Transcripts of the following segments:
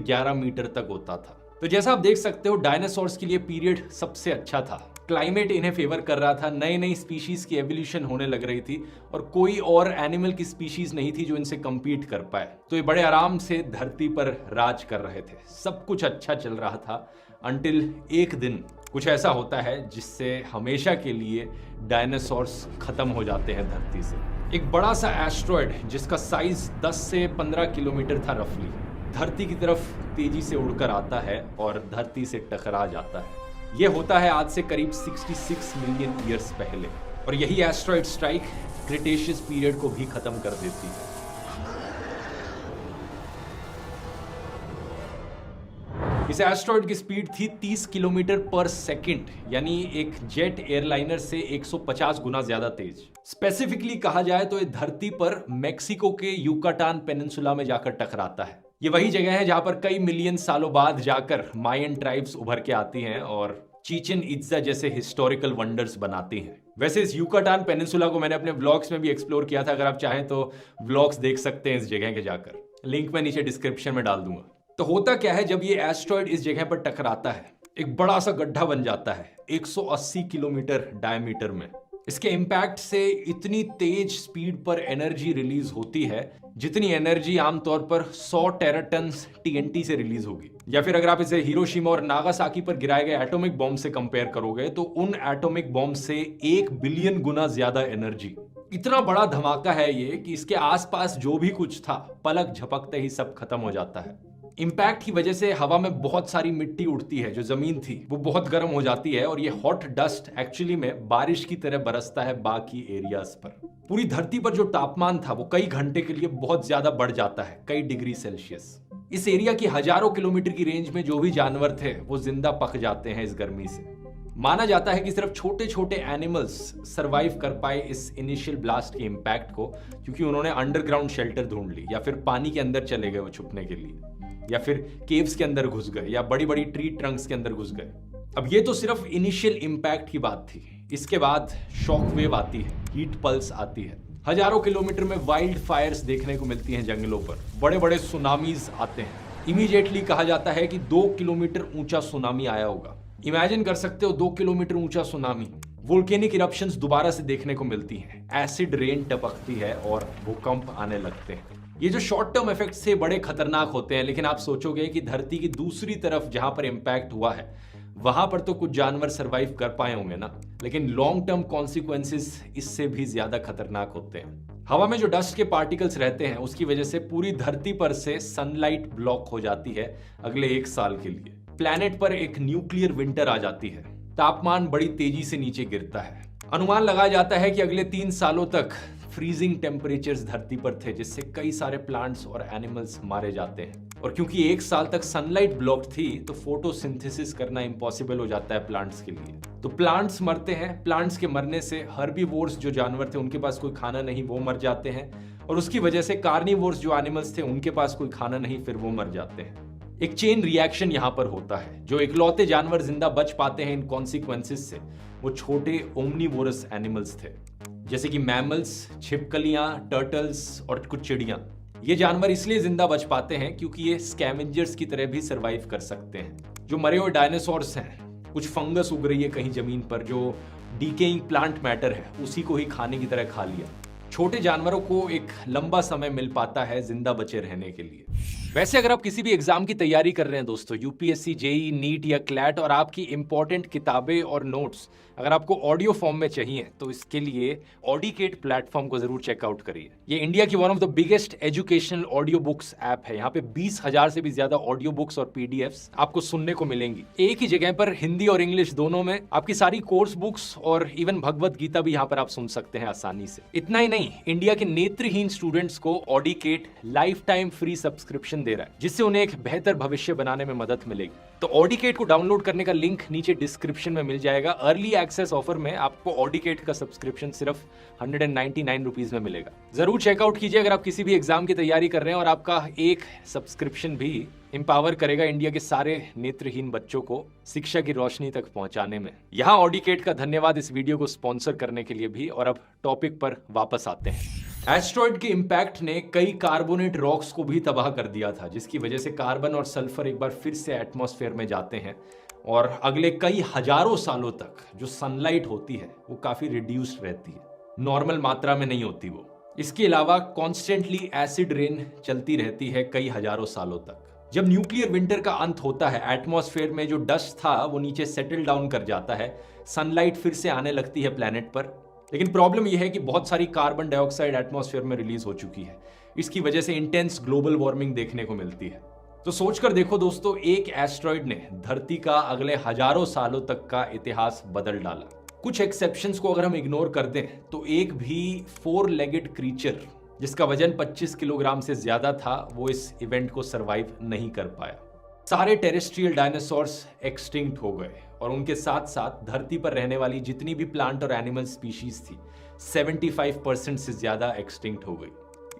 11 metre तक होता था। तो जैसा आप देख सकते हो डायनासोर्स के लिए पीरियड सबसे अच्छा था। क्लाइमेट इन्हें फेवर कर रहा था, नई नई स्पीशीज की एवोल्यूशन होने लग रही थी और कोई और एनिमल की स्पीशीज नहीं थी जो इनसे कम्पीट कर पाए। तो ये बड़े आराम से धरती पर राज कर रहे थे, सब कुछ अच्छा चल रहा था अंटिल एक दिन कुछ ऐसा होता है जिससे हमेशा के लिए डायनासोर्स खत्म हो जाते हैं धरती से। एक बड़ा सा एस्ट्रॉयड जिसका साइज 10 से 15 किलोमीटर था रफली, धरती की तरफ तेजी से उड़कर आता है और धरती से टकरा जाता है। यह होता है आज से करीब 66 मिलियन ईयर्स पहले और यही एस्ट्रॉयड स्ट्राइक क्रिटेशियस पीरियड को भी खत्म कर देती है। इस एस्ट्रॉयड की स्पीड थी 30 किलोमीटर पर सेकंड, यानी एक जेट एयरलाइनर से 150 गुना ज्यादा तेज। स्पेसिफिकली कहा जाए तो ये धरती पर मेक्सिको के युकाटान पेनिनसुला में जाकर टकराता है। ये वही जगह है जहां पर कई मिलियन सालों बाद जाकर मायन ट्राइब्स उभर के आती हैं और चिचेन इत्जा जैसे हिस्टोरिकल वंडर्स बनाती हैं। वैसे इस युकाटान पेनिनसुला को मैंने अपने व्लॉग्स में भी एक्सप्लोर किया था, अगर आप चाहें तो व्लॉग्स देख सकते हैं इस जगह के जाकर, लिंक मैं नीचे डिस्क्रिप्शन में डाल दूंगा। तो होता क्या है, जब ये एस्ट्रॉयड इस जगह पर टकराता है एक बड़ा सा गड्ढा बन जाता है 180 किलोमीटर डायमीटर में। इसके इम्पैक्ट से इतनी तेज स्पीड पर एनर्जी रिलीज होती है जितनी एनर्जी आमतौर पर 100 टेराटन्स टीएनटी से रिलीज होगी। या फिर अगर आप इसे हिरोशिमा और नागासाकी पर गिराए गए एटॉमिक बॉम्ब से कंपेयर करोगे तो उन एटॉमिक बॉम्ब से 1 बिलियन गुना ज्यादा एनर्जी। इतना बड़ा धमाका है ये कि इसके आसपास जो भी कुछ था पलक झपकते ही सब खत्म हो जाता है। इम्पैक्ट की वजह से हवा में बहुत सारी मिट्टी उड़ती है, जो जमीन थी वो बहुत गर्म हो जाती है और ये हॉट डस्ट एक्चुअली में बारिश की तरह बरसता है बाकी एरियाज पर। पूरी धरती पर जो तापमान था वो कई घंटे के लिए बहुत ज्यादा बढ़ जाता है, कई डिग्री सेल्सियस। इस एरिया की हजारों किलोमीटर की रेंज में जो भी जानवर थे वो जिंदा पक जाते हैं इस गर्मी से। माना जाता है कि सिर्फ छोटे छोटे एनिमल्स सरवाइव कर पाए इस इनिशियल ब्लास्ट के इम्पैक्ट को, क्योंकि उन्होंने अंडरग्राउंड शेल्टर ढूंढ ली या फिर पानी के अंदर चले गए वो छुपने के लिए, या फिर केव्स के अंदर घुस गए या बड़ी बड़ी ट्री ट्रंक्स के अंदर घुस गए। अब ये तो सिर्फ इनिशियल इम्पैक्ट की बात थी। इसके बाद शॉक वेव आती है, हीट पल्स आती है, हजारों किलोमीटर में वाइल्ड फायर्स देखने को मिलती हैं जंगलों पर, बड़े बड़े सुनामीज आते हैं। इमीडिएटली कहा जाता है कि 2 किलोमीटर ऊंचा सुनामी आया होगा। इमेजिन कर सकते हो 2 किलोमीटर ऊंचा सुनामी। वोल्केनिक इरप्शंस दोबारा से देखने को मिलती हैं, एसिड रेन टपकती है और भूकंप आने लगते हैं। ये जो शॉर्ट टर्म इफेक्ट्स से बड़े खतरनाक होते हैं, लेकिन आप सोचोगे कि धरती की दूसरी तरफ जहां पर इंपैक्ट हुआ है वहां पर तो कुछ जानवर सरवाइव कर पाए होंगे ना, लेकिन लॉन्ग टर्म कॉन्सिक्वेंसेस इससे भी ज्यादा खतरनाक होते हैं। हवा में जो डस्ट के पार्टिकल्स रहते हैं उसकी वजह से पूरी धरती पर से सनलाइट ब्लॉक हो जाती है अगले 1 साल के लिए। प्लैनेट पर एक न्यूक्लियर विंटर आ जाती है, तापमान बड़ी तेजी से नीचे गिरता है। अनुमान लगाया जाता है कि अगले 3 सालों तक फ्रीजिंग टेम्परेचर्स धरती पर थे, जिससे कई सारे प्लांट्स और एनिमल्स मारे जाते हैं। और क्योंकि 1 साल तक सनलाइट ब्लॉक थी तो फोटोसिंथेसिस करना इम्पॉसिबल हो जाता है प्लांट्स के लिए, तो प्लांट्स मरते हैं। प्लांट्स के मरने से हर्बीवोर्स जो जानवर थे उनके पास कोई खाना नहीं, वो मर जाते हैं, और उसकी वजह से कार्निवोर्स जो एनिमल्स थे उनके पास कोई खाना नहीं, फिर वो मर जाते हैं। एक चेन रिएक्शन यहां पर होता है। जो इकलौते जानवर जिंदा बच पाते हैं इन कॉन्सिक्वेंसेस से वो छोटे ओमनीवोरस एनिमल्स थे, जैसे कि मैमल्स, छिपकलियां, टर्टल्स और कुछ चिड़ियां। ये जानवर इसलिए जिंदा बच पाते हैं क्योंकि ये स्कैवेंजर्स की तरह भी सरवाइव कर सकते हैं। जो मरे हुए डायनासोर्स हैं, कुछ फंगस उग रही है कहीं जमीन पर, जो डीकेइंग प्लांट मैटर है उसी को ही खाने की तरह खा लिया। छोटे जानवरों को एक लंबा समय मिल पाता है जिंदा बचे रहने के लिए। वैसे अगर आप किसी भी एग्जाम की तैयारी कर रहे हैं दोस्तों, यूपीएससी, जेई, नीट या क्लैट, और आपकी इंपॉर्टेंट किताबें और नोट्स अगर आपको ऑडियो फॉर्म में चाहिए तो इसके लिए ऑडिकेट प्लेटफॉर्म को जरूर चेकआउट करिए। ये इंडिया की one of the biggest educational audio books app है। यहाँ पे 20,000 से भी ज्यादा ऑडियो बुक्स और पीडीएफ्स आपको सुनने को मिलेंगी एक ही जगह पर, हिंदी और इंग्लिश दोनों में। आपकी सारी कोर्स बुक्स और इवन भगवत गीता भी यहाँ पर आप सुन सकते हैं आसानी से। इतना ही नहीं, इंडिया के नेत्रहीन स्टूडेंट्स को ऑडिकेट लाइफ टाइम फ्री सब्सक्रिप्शन दे रहा है, जिससे उन्हें एक बेहतर भविष्य बनाने में मदद मिलेगी। तो ऑडिकेट को डाउनलोड करने का लिंक नीचे डिस्क्रिप्शन में मिल जाएगा। अर्ली एक्सेस ऑफर में आपको ऑडिकेट का सब्सक्रिप्शन सिर्फ 199 रुपीज में मिलेगा। जरूर चेकआउट कीजिए अगर आप किसी भी एग्जाम की तैयारी कर रहे हैं, और आपका एक सब्सक्रिप्शन भी एम्पावर करेगा इंडिया के सारे नेत्रहीन बच्चों को शिक्षा की रोशनी तक पहुंचाने में। यहाँ ऑडिकेट का धन्यवाद इस वीडियो को स्पॉन्सर करने के लिए भी। और अब टॉपिक पर वापस आते हैं। एस्ट्रॉयड के इम्पैक्ट ने कई कार्बोनेट रॉक्स को भी तबाह कर दिया था, जिसकी वजह से कार्बन और सल्फर एक बार फिर से एटमॉस्फेयर में जाते हैं और अगले कई हजारों सालों तक जो सनलाइट होती है वो काफी रिड्यूस्ड रहती है, नॉर्मल मात्रा में नहीं होती वो। इसके अलावा कॉन्स्टेंटली एसिड रेन चलती रहती है कई हजारों सालों तक। जब न्यूक्लियर विंटर का अंत होता है, एटमॉस्फेयर में जो डस्ट था वो नीचे सेटल डाउन कर जाता है, सनलाइट फिर से आने लगती है प्लेनेट पर। लेकिन प्रॉब्लम यह है कि बहुत सारी कार्बन डाइऑक्साइड एटमॉस्फेयर में रिलीज हो चुकी है। इसकी वजह से इंटेंस ग्लोबल वार्मिंग देखने को मिलती है। तो सोचकर देखो दोस्तों, एक एस्ट्रॉयड ने धरती का अगले हजारों सालों तक का इतिहास बदल डाला। कुछ एक्सेप्शंस को अगर हम इग्नोर कर दें तो एक भी 4 लेगेड क्रीचर जिसका वजन 25 किलोग्राम से ज्यादा था वो इस इवेंट को सरवाइव नहीं कर पाया। सारे टेरेस्ट्रियल डायनासोर्स एक्सटिंक्ट हो गए और उनके साथ साथ धरती पर रहने वाली जितनी भी प्लांट और एनिमल स्पीशीज थी 75% से ज्यादा एक्सटिंक्ट हो गई।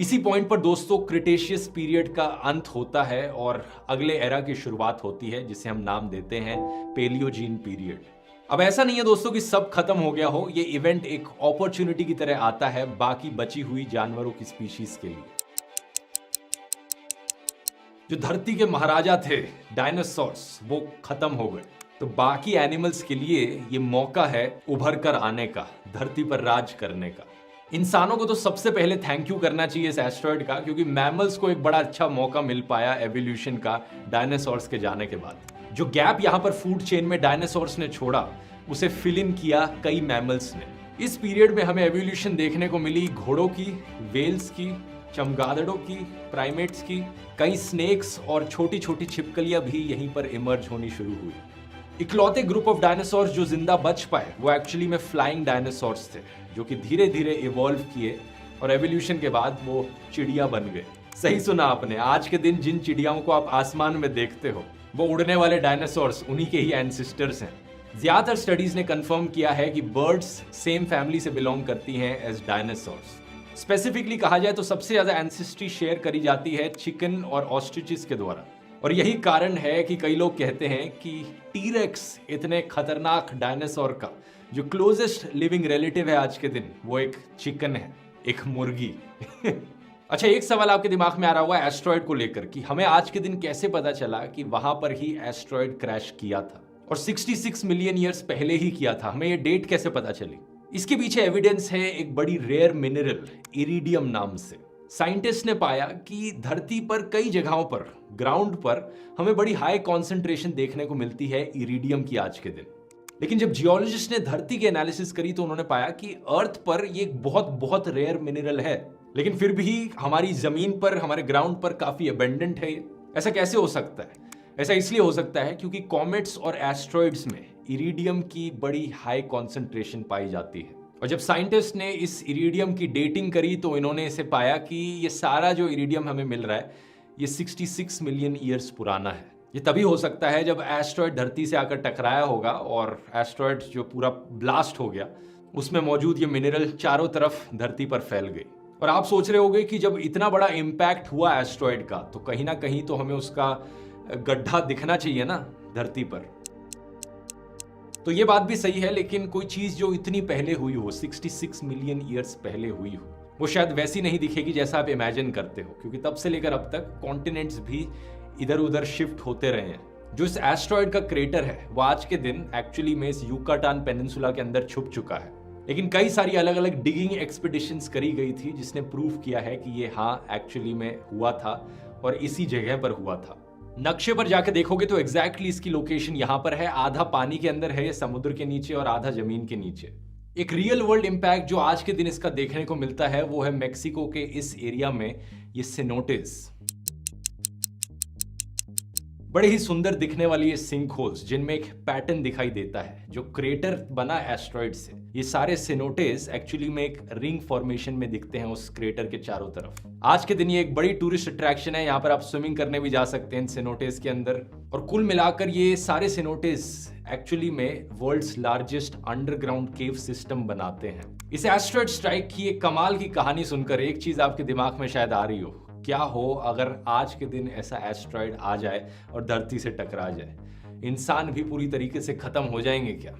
इसी पॉइंट पर दोस्तों क्रिटेशियस पीरियड का अंत होता है और अगले एरा की शुरुआत होती है जिसे हम नाम देते हैं पेलियोजीन पीरियड। अब ऐसा नहीं है दोस्तों कि सब खत्म हो गया हो, ये इवेंट एक अपॉर्चुनिटी की तरह आता है बाकी बची हुई जानवरों की स्पीशीज के लिए। जो धरती के महाराजा थे डायनासोर्स वो खत्म हो गए, तो बाकी एनिमल्स के लिए ये मौका है उभर कर आने का, धरती पर राज करने का। इंसानों को तो सबसे पहले थैंक यू करना चाहिए इस एस्ट्रॉयड का, क्योंकि मैमल्स को एक बड़ा अच्छा मौका मिल पाया एवोल्यूशन का डायनासोर्स के जाने के बाद। जो गैप यहाँ पर फूड चेन में डायनासोर्स ने छोड़ा उसे फिल इन किया कई मैमल्स ने। इस पीरियड में हमें एवोल्यूशन देखने को मिली घोड़ों की, वेल्स की, चमगादड़ों की, प्राइमेट्स की, कई स्नेक्स और छोटी छोटी छिपकलियां भी यहीं पर इमर्ज होनी शुरू हुई। इकलौते ग्रुप ऑफ डायनासोर्स जो जिंदा बच पाए वो एक्चुअली में फ्लाइंग डायनासोर्स थे, जो कि धीरे धीरे इवॉल्व किए और एवोल्यूशन के बाद वो चिड़िया बन गए। सही सुना आपने, आज के दिन जिन चिड़ियाओं को आप आसमान में देखते हो वो उड़ने वाले डायनासोर्स उन्हीं के ही एंसेस्टर्स हैं। ज्यादातर स्टडीज ने कंफर्म किया है कि बर्ड्स सेम फैमिली से बिलोंग करती हैं एज डायनासोर्स। स्पेसिफिकली कहा जाए तो सबसे ज्यादा एंसेस्ट्री शेयर करी जाती है चिकन और ऑस्ट्रिचेस के द्वारा, और यही कारण है कि कई लोग कहते हैं कि टीरेक्स इतने खतरनाक डायनासोर का जो क्लोजेस्ट लिविंग रिलेटिव है आज के दिन वो एक चिकन है, एक मुर्गी। अच्छा, एक सवाल आपके दिमाग में आ रहा होगा एस्ट्रॉयड को लेकर कि हमें आज के दिन कैसे पता चला कि वहां पर ही एस्ट्रॉयड क्रैश किया था और 66 मिलियन ईयर्स पहले ही किया था। हमें ये डेट कैसे पता चली? इसके पीछे एविडेंस है एक बड़ी रेयर मिनरल इरिडियम नाम से। साइंटिस्ट ने पाया कि धरती पर कई जगहों पर ग्राउंड पर हमें बड़ी हाई कॉन्सेंट्रेशन देखने को मिलती है इरिडियम की आज के दिन। लेकिन जब जियोलॉजिस्ट ने धरती की एनालिसिस करी तो उन्होंने पाया कि अर्थ पर ये बहुत बहुत रेयर मिनरल है, लेकिन फिर भी हमारी जमीन पर, हमारे ग्राउंड पर काफी अबेंडेंट है। ऐसा कैसे हो सकता है? ऐसा इसलिए हो सकता है क्योंकि कॉमेट्स और एस्ट्रॉइड्स में इरिडियम की बड़ी हाई कॉन्सेंट्रेशन पाई जाती है। और जब साइंटिस्ट ने इस इरिडियम की डेटिंग करी तो इन्होंने इसे पाया कि ये सारा जो इरिडियम हमें मिल रहा है ये 66 मिलियन ईयर्स पुराना है। ये तभी हो सकता है जब एस्ट्रॉयड धरती से आकर टकराया होगा और एस्ट्रॉयड जो पूरा ब्लास्ट हो गया उसमें मौजूद ये मिनरल चारों तरफ धरती पर फैल गई। और आप सोच रहे होंगे कि जब इतना बड़ा इम्पैक्ट हुआ एस्ट्रॉयड का तो कहीं ना कहीं तो हमें उसका गड्ढा दिखना चाहिए ना धरती पर। तो ये बात भी सही है, लेकिन कोई चीज जो इतनी पहले हुई हो, 66 मिलियन ईयर्स पहले हुई हो, वो शायद वैसी नहीं दिखेगी जैसा आप इमेजिन करते हो, क्योंकि तब से लेकर अब तक कॉन्टिनेंट्स भी इधर उधर शिफ्ट होते रहे हैं। जो इस एस्ट्रॉयड का क्रेटर है वो आज के दिन एक्चुअली में इस युकाटान पेनिनसुला के अंदर छुप चुका है। लेकिन कई सारी अलग अलग डिगिंग एक्सपीडिशंस करी गई थी जिसने प्रूव किया है कि ये हाँ एक्चुअली में हुआ था और इसी जगह पर हुआ था। नक्शे पर जाके देखोगे तो एग्जैक्टली इसकी लोकेशन यहाँ पर है, आधा पानी के अंदर है समुद्र के नीचे और आधा जमीन के नीचे। एक रियल वर्ल्ड इंपैक्ट जो आज के दिन इसका देखने को मिलता है वो है मेक्सिको के इस एरिया में ये सिनोटेस। बड़े ही सुंदर दिखने वाली ये सिंक होल्स जिनमें एक पैटर्न दिखाई देता है जो क्रेटर बना एस्ट्रॉयड से। ये सारे सिनोटेस एक्चुअली में एक रिंग फॉर्मेशन में दिखते हैं उस क्रेटर के चारों तरफ। आज के दिन ये एक बड़ी टूरिस्ट अट्रैक्शन है, यहाँ पर आप स्विमिंग करने भी जा सकते हैं सिनोटेस के अंदर। और कुल मिलाकर ये सारे सिनोटेस एक्चुअली में वर्ल्ड्स लार्जेस्ट अंडरग्राउंड केव सिस्टम बनाते हैं। इस एस्ट्रॉयड स्ट्राइक की एक कमाल की कहानी सुनकर एक चीज आपके दिमाग में शायद आ रही हो, क्या हो अगर आज के दिन ऐसा एस्ट्रॉयड आ जाए और धरती से टकरा जाए? इंसान भी पूरी तरीके से खत्म हो जाएंगे क्या?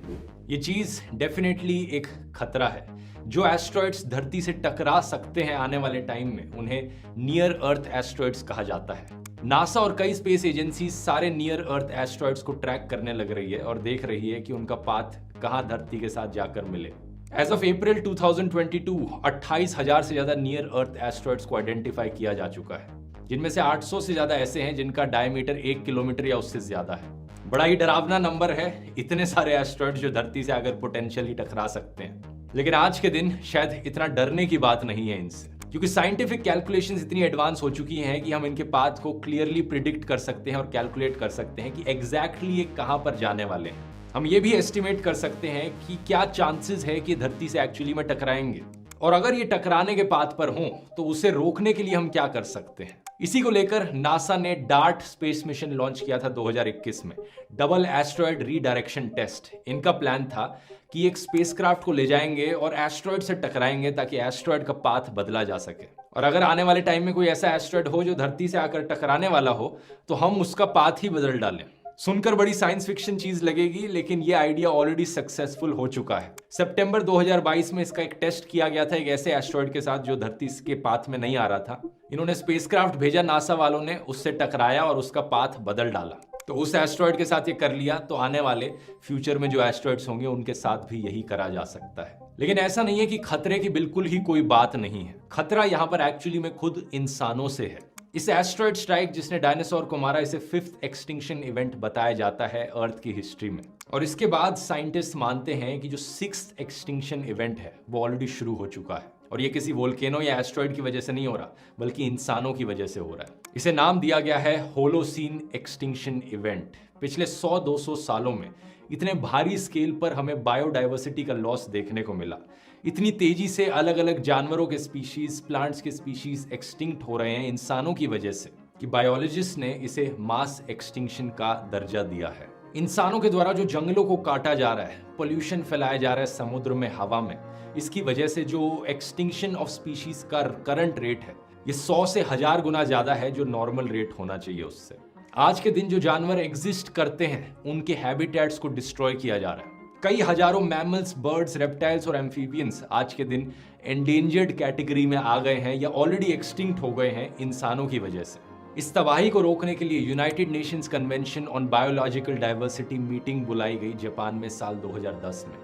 ये चीज डेफिनेटली एक खतरा है। जो एस्ट्रॉयड्स धरती से टकरा सकते हैं आने वाले टाइम में, उन्हें नियर अर्थ एस्ट्रॉयड्स कहा जाता है। नासा और कई स्पेस एजेंसी सारे नियर अर्थ एस्ट्रॉयड्स को ट्रैक करने लग रही है और देख रही है कि उनका पाथ कहां धरती के साथ जाकर मिले। एज ऑफ अप्रैल 2022 28,000 से ज्यादा नियर अर्थ एस्ट्रॉयड्स को आइडेंटिफाई किया जा चुका है, जिनमें से 800 से ज्यादा ऐसे हैं जिनका डायमीटर 1 किलोमीटर या उससे ज्यादा है। बड़ा ही डरावना नंबर है, इतने सारे एस्ट्रॉयड्स जो धरती से आकर पोटेंशियली टकरा सकते हैं। लेकिन आज के दिन शायद इतना डरने की बात नहीं है इनसे, क्योंकि साइंटिफिक कैलकुलेशंस इतनी एडवांस हो चुकी हैं कि हम इनके पाथ को क्लियरली प्रिडिक्ट कर सकते हैं और कैलकुलेट कर सकते हैं कि एग्जैक्टली ये कहां पर जाने वाले हैं। हम ये भी एस्टिमेट कर सकते हैं कि क्या चांसेस है कि धरती से एक्चुअली में टकराएंगे, और अगर ये टकराने के पाथ पर हों तो उसे रोकने के लिए हम क्या कर सकते हैं। इसी को लेकर नासा ने डार्ट स्पेस मिशन लॉन्च किया था 2021 में, डबल एस्ट्रॉयड रीडायरेक्शन टेस्ट। इनका प्लान था कि एक स्पेसक्राफ्ट को ले जाएंगे और एस्ट्रॉयड से टकराएंगे ताकि एस्ट्रॉयड का पाथ बदला जा सके, और अगर आने वाले टाइम में कोई ऐसा एस्ट्रॉयड हो जो धरती से आकर टकराने वाला हो तो हम उसका पाथ ही बदल डालें। सुनकर बड़ी साइंस फिक्शन चीज लगेगी, लेकिन ये आइडिया ऑलरेडी सक्सेसफुल हो चुका है। सितंबर 2022 में इसका एक टेस्ट किया गया था एक ऐसे एस्ट्रॉयड के साथ जो धरती के पाथ में नहीं आ रहा था। इन्होंने स्पेसक्राफ्ट भेजा, नासा वालों ने उससे टकराया और उसका पाथ बदल डाला। तो उस एस्ट्रॉयड के साथ ये कर लिया, तो आने वाले फ्यूचर में जो एस्ट्रॉयड्स होंगे उनके साथ भी यही करा जा सकता है। लेकिन ऐसा नहीं है कि खतरे की बिल्कुल ही कोई बात नहीं है। खतरा यहाँ पर एक्चुअली में खुद इंसानों से है। इस एस्ट्रॉयड स्ट्राइक जिसने डायनासोर को मारा, इसे 5th एक्सटिंक्शन इवेंट बताया जाता है अर्थ की हिस्ट्री में। और इसके बाद साइंटिस्ट मानते हैं कि जो 6th एक्सटिंक्शन इवेंट है वो ऑलरेडी शुरू हो चुका है, और ये किसी वोल्केनो या एस्ट्रॉयड की वजह से नहीं हो रहा, बल्कि इंसानों की वजह से हो रहा है। इसे नाम दिया गया है होलोसीन एक्सटिंक्शन इवेंट। पिछले 100-200 सालों में इतने भारी स्केल पर हमें बायोडाइवर्सिटी का लॉस देखने को मिला। इतनी तेजी से अलग अलग जानवरों के स्पीशीज, प्लांट्स के स्पीशीज एक्सटिंक्ट हो रहे हैं इंसानों की वजह से, कि बायोलॉजिस्ट ने इसे मास एक्सटिंक्शन का दर्जा दिया है। इंसानों के द्वारा जो जंगलों को काटा जा रहा है, पोल्यूशन फैलाया जा रहा है समुद्र में, हवा में, इसकी वजह से जो एक्सटिंक्शन ऑफ स्पीशीज का करंट रेट है ये 100 से 1000 गुना ज्यादा है जो नॉर्मल रेट होना चाहिए उससे। आज के दिन जो जानवर एग्जिस्ट करते हैं उनके हैबिटेट्स को डिस्ट्रॉय किया जा रहा है। कई हजारों मैमल्स, बर्ड्स, रेप्टाइल्स और एम्फीबियंस आज के दिन एंडेंजर्ड कैटेगरी में आ गए हैं या ऑलरेडी एक्सटिंक्ट हो गए हैं इंसानों की वजह से। इस तबाही को रोकने के लिए United Nations convention on biological diversity meeting बुलाई गई जापान में साल 2010 में।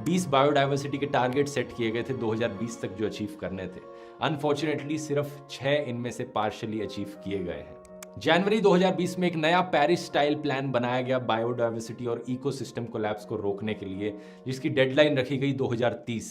20 बायोडाइवर्सिटी के टारगेट सेट किए गए थे 2020 तक जो अचीव करने थे। अनफॉर्चुनेटली सिर्फ 6 इनमें से पार्शियली अचीव किए गए हैं। जनवरी 2020 में एक नया पेरिस स्टाइल प्लान बनाया गया बायोडाइवर्सिटी और इकोसिस्टम कोलैप्स को रोकने के लिए, जिसकी डेडलाइन रखी गई 2030।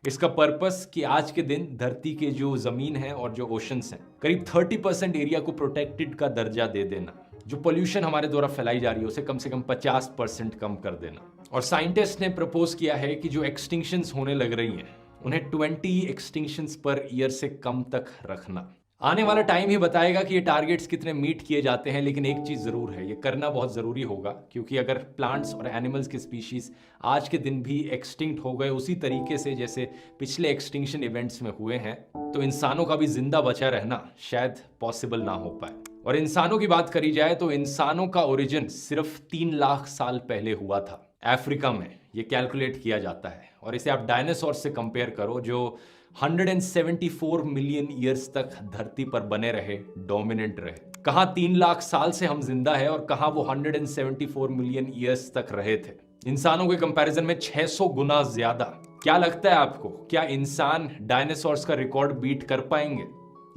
इसका पर्पस कि आज के दिन धरती के जो जमीन है और जो ओशंस हैं, करीब 30% एरिया को प्रोटेक्टेड का दर्जा दे देना। जो पोल्यूशन हमारे द्वारा फैलाई जा रही है उसे कम से कम 50% कम कर देना। और साइंटिस्ट ने प्रपोज किया है कि जो एक्सटिंक्शंस होने लग रही हैं उन्हें 20 एक्सटिंक्शंस पर ईयर से कम तक रखना। आने वाला टाइम ही बताएगा कि ये टारगेट्स कितने मीट किए जाते हैं, लेकिन एक चीज जरूर है, ये करना बहुत जरूरी होगा, क्योंकि अगर प्लांट्स और एनिमल्स के स्पीशीज आज के दिन भी एक्सटिंक्ट हो गए उसी तरीके से जैसे पिछले एक्सटिंक्शन इवेंट्स में हुए हैं, तो इंसानों का भी जिंदा बचा रहना शायद पॉसिबल ना हो पाए। और इंसानों की बात करी जाए तो इंसानों का ओरिजिन सिर्फ 3 लाख साल पहले हुआ था अफ्रीका में, ये कैलकुलेट किया जाता है। और इसे आप डायनासोर से कंपेयर करो जो 174 मिलियन ईयर्स तक धरती पर बने रहे, डोमिनेंट रहे। कहां 3 लाख साल से हम जिंदा है और कहां वो 174 मिलियन ईयर्स तक रहे थे। इंसानों के कंपैरिजन में 600 गुना ज्यादा। क्या लगता है आपको, क्या इंसान डायनासोर्स का रिकॉर्ड बीट कर पाएंगे,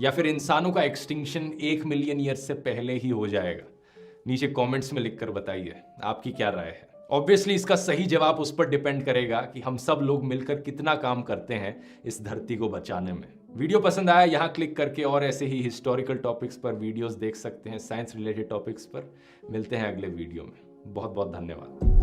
या फिर इंसानों का एक्सटिंक्शन 1 मिलियन ईयर से पहले ही हो जाएगा? नीचे कमेंट्स में लिखकर बताइए आपकी क्या राय है। ऑब्वियसली इसका सही जवाब उस पर डिपेंड करेगा कि हम सब लोग मिलकर कितना काम करते हैं इस धरती को बचाने में। वीडियो पसंद आया, यहाँ क्लिक करके और ऐसे ही हिस्टोरिकल टॉपिक्स पर वीडियोस देख सकते हैं, साइंस रिलेटेड टॉपिक्स पर। मिलते हैं अगले वीडियो में। बहुत बहुत धन्यवाद।